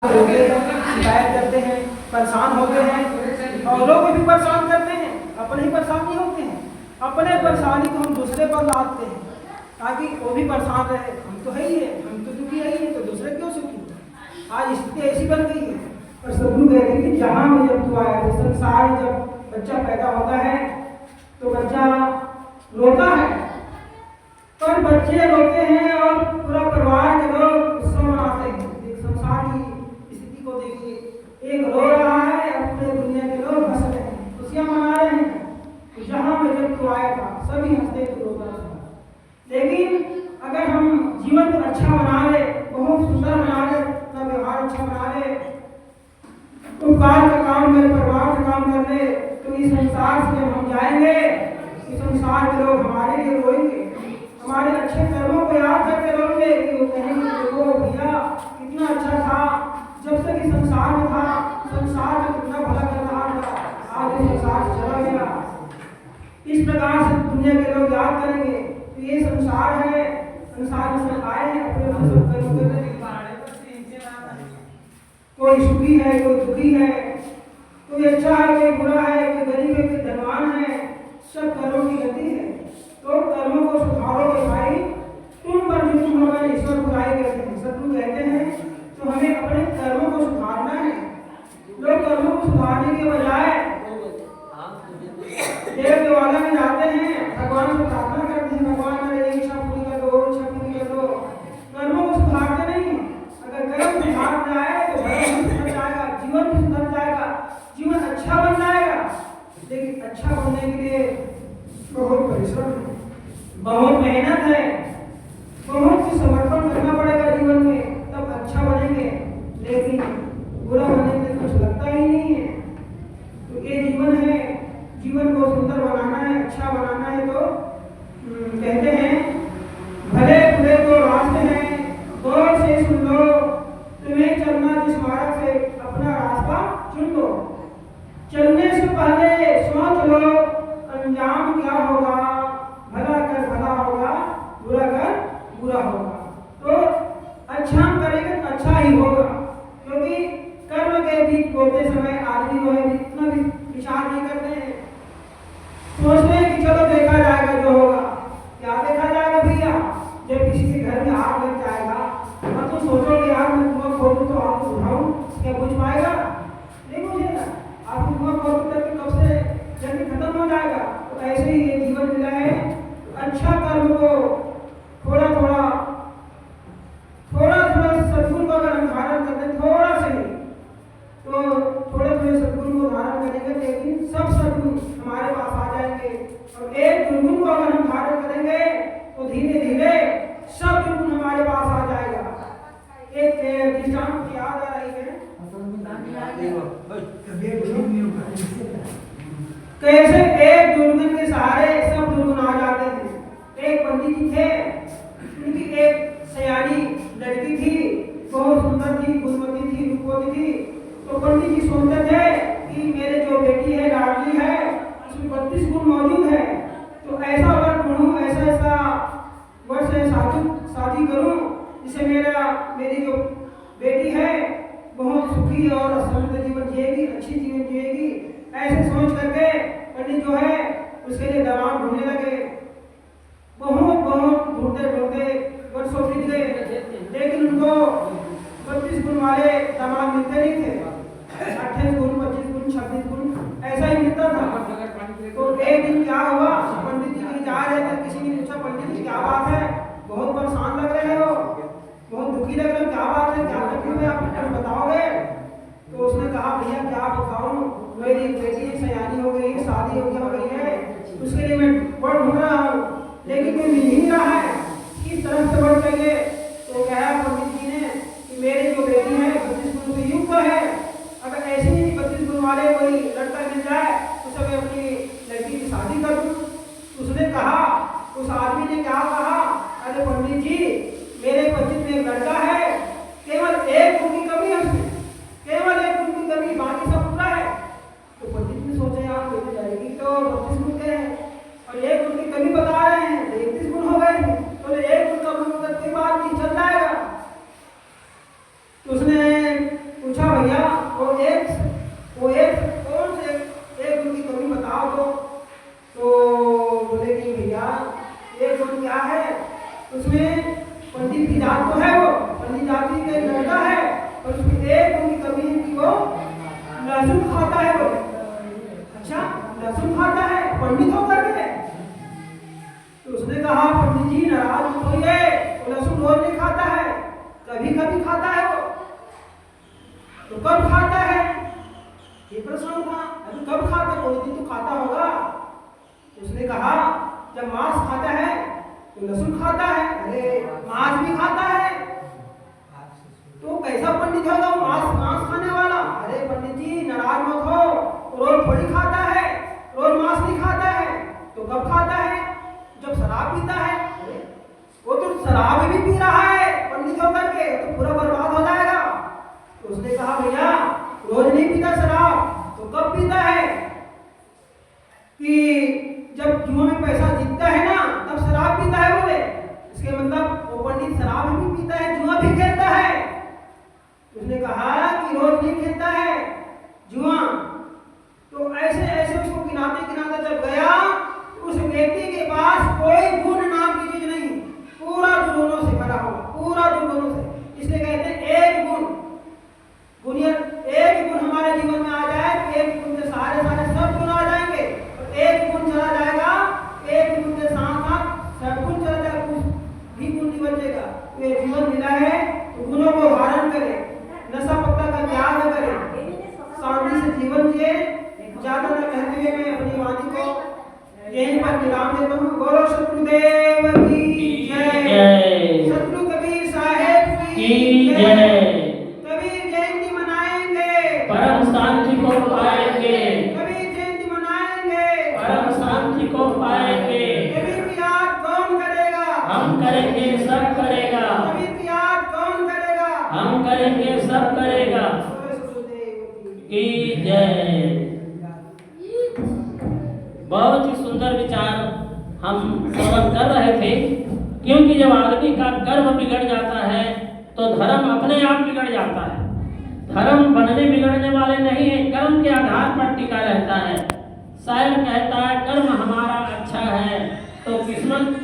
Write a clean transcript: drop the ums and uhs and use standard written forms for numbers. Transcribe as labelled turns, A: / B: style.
A: शिकायत करते हैं, परेशान होते हैं, औरों को भी परेशान करते हैं, अपने ही परेशान नहीं होते हैं। अपने परेशानी को हम दूसरे पर लादते हैं ताकि वो भी परेशान रहे। हम तो है ही है, हम तो दुखी है ही है, तो दूसरे क्यों सुखी। आज स्थिति ऐसी बन गई है। और सदगुरु कहते हैं कि जहाँ में जब तू आया तो संसार में जब बच्चा पैदा होता है तो बच्चा रोता है, पर बच्चे रोते हैं और पूरा परिवार के लोग उत्सव मनाते हैं। संसार की स्थिति को देखिए, एक रो रहा है और पूरे दुनिया के लोग हंस रहे हैं, खुशियां मना रहे हैं। तो जहाँ में जब तू आया था सभी हंसते तो रोता था। लेकिन अगर हम जीवन को अच्छा बना ले, बहुत सुंदर बना ले, अपना व्यवहार अच्छा बना ले, उपकार का काम करे, परिवार का काम कर ले, तो इस संसार से जब हम जाएंगे इस संसार के लोग हमारे लिए रोएंगे, हमारे अच्छे कर्मों को याद करके रोएंगे कि वो कहेंगे देखो भैया कितना अच्छा था, जब तक इस संसार में था, संसार में कितना भला कर रहा था, आज इस संसार से चला गया। इस प्रकार से दुनिया के लोग याद करेंगे। तो ये संसार है, संसार में सब आए हैं अपने कर्म करने। कोई सुखी है, कोई दुखी है, कोई अच्छा है, कोई बुरा है, कोई गरीब है, कोई धनवान है, सब कर्मों की गति है। तो कर्मों को सुधारोगे भाई, तुम पर जो तुम हमारे ईश्वर बुराई करते हैं। सदगुरु कहते हैं तो हमें अपने कर्मों को सुधारना है। लोग कर्मों को सुधारने के बजाय देव देवालय में जाते हैं, भगवान से प्रार्थना करते हैं, भगवान मेरी इच्छा पूरी कर दो, इच्छा पूरी कर दो। कर्मों को सुधारते नहीं। अगर कर्म सुधार जाए तो धर्म भी सुधर जाएगा, जीवन भी सुधर जाएगा, जीवन अच्छा बन जाएगा। लेकिन अच्छा बनने के लिए बहुत परिश्रम है, बहुत मेहनत है, बहुत कुछ समर्पण करना पड़ेगा जीवन में, तब अच्छा बनेंगे। लेकिन बुरा बनने के कुछ लगता ही नहीं है। तो ये जीवन है, जीवन को सुंदर बनाना है, अच्छा बनाना है। तो कहते हैं भले बुरे दो रास्ते हैं, गौर से सुन लो, तुम्हें चलना जिस मार्ग से अपना रास्ता चुन लो। चलने से पहले सोच लो अंजाम क्या होगा, भला कर भला होगा, बुरा कर बुरा होगा। तो अच्छा हम करेंगे तो अच्छा ही होगा, क्योंकि कर्म के बीच बोलते समय आदमी जो है इतना भी विचार नहीं करते हैं। सोचते हैं कि चलो देखा जाएगा जो होगा। क्या देखा जाएगा भैया? जब किसी के घर में आग लग जाएगा और तो सोचोगे यार मैं कुआं खोलूं तो आपको बुझाऊं, क्या बुझ पाएगा? नहीं बुझेगा। आपको कुआं खोल करके कब से जल्दी खत्म हो जाएगा। तो ऐसे ही ये जीवन मिला है। अच्छा कर्म को थोड़ा थोड़ा सदगुरु को अगर हम धारण करते हैं, थोड़ा से तो थोड़े थोड़े सदगुरु को धारण करेंगे, लेकिन सब सदगुरु हमारे पास आ जाएंगे। और एक दुर्गुण को अगर हम धारण करेंगे तो धीरे धीरे सब दुर्गुण हमारे पास आ जाएगा। एक दृष्टांत याद आ रही है, कैसे एक दुर्गुण के सहारे सब दुर्गुण आ जाते हैं। एक पंडित जी थे, उनकी एक सयानी लड़की थी, बहुत सुंदर थी, गुणवती थी, रूपवती थी। तो पंडित जी सोचते थे कि मेरे जो बेटी है लाडली है उसमें 32 गुण मौजूद है, तो ऐसा वर पढ़ूं, ऐसा वर से शादी करूं जिससे मेरी जो बेटी है बहुत सुखी और समृद्ध जीवन जिएगी, अच्छी जीवन जिएगी। ऐसे सोच करके पंडित जो है उसके लिए दामाद ढूंढने लगे। बहुत ढूंढते वर्षों बीत गए, लेकिन उनको 32 गुण वाले दामाद मिलते नहीं थे। 28 गुण, 25 गुण, 26 गुण ऐसा ही मिलता था। तो एक दिन क्या हुआ, पंडित जी कहीं जा रहे थे, किसी ने पूछा पंडित जी क्या बात है, बहुत परेशान लग रहे हो, बहुत दुखी लग रहे हो, क्या बात है, क्या तकलीफ है, आप कुछ बताओगे? तो उसने कहा भैया क्या बताऊं, मेरी बेटी सयानी हो गई है, शादी हो गई है, उसके लिए मैं वर ढूंढ रहा हूँ, लेकिन कोई मिल ही रहा है, किस तरफ से वर चाहिए? तो कहा पंडित जी ने कि मेरी जो बेटी है 32 गुण से युक्त है, तो कब खाता है, ये प्रश्न था। अभी कब खाता, कोई दिन तो खाता होगा। उसने कहा जब मांस खाता है तो लहसुन खाता है, अरे मांस भी खाता है तो कैसा पंडित होगा वो मांस खाने वाला। अरे पंडित जी नाराज मत हो, रोज थोड़ी खाता है, रोज मांस नहीं खाता है, तो कब खाता है, जब शराब पीता है। अरे वो तो शराब भी पी रहा है पंडित होकर के, तो पूरा बर्बाद हो जाएगा। तो उसने कहा भैया रोज नहीं पीता शराब, तो कब पीता है कि जब जुआ में पैसा जीतता है ना तब शराब पीता है। बोले इसके मतलब वो पंडित शराब भी पीता है, जुआ भी खेलता है। उसने कहा कि रोज नहीं खेलता है जुआ। तो ऐसे ऐसे उसको गिनाते गिनाते जब गया तो उस व्यक्ति के पास कोई गुण नाम की चीज नहीं, पूरा दुर्गुणों से भरा हुआ, पूरा दुर्गुणों से। इसलिए कहते हैं एक गुण, एक गुण हमारे जीवन में आ जाए तो एक गुण से सारे सब गुण आ जाएंगे। और एक गुण चला जाएगा, एक गुण के साथ साथ सब गुण चला जाएगा, कुछ भी गुण नहीं बचेगा। तो ये जीवन मिला है तो गुणों को धारण करें, नशा पत्ता का त्याग करें, शांति से जीवन जिए। ज्यादा न कहते हुए मैं अपनी वाणी को यहीं पर विराम देता हूँ। बोलो सतगुरुदेव की जय, सतगुरु कबीर साहेब की जय। कबीर जयंती मनाएंगे,
B: परम शांति को पाएंगे,
A: कबीर जयंती मनाएंगे,
B: परम शांति को पाएंगे।
A: कबीर की याद कौन करेगा,
B: हम करेंगे, सब करेगा।
A: कबीर की याद कौन करेगा,
B: हम करेंगे, सब करेगा। की जय। बहुत ही सुंदर विचार हम श्रवण कर रहे थे, क्योंकि जब आदमी का कर्म बिगड़ जाता है तो धर्म अपने आप बिगड़ जाता है। धर्म बनने बिगड़ने वाले नहीं है, कर्म के आधार पर टिका रहता है। शायर कहता है कर्म हमारा अच्छा है तो किस्मत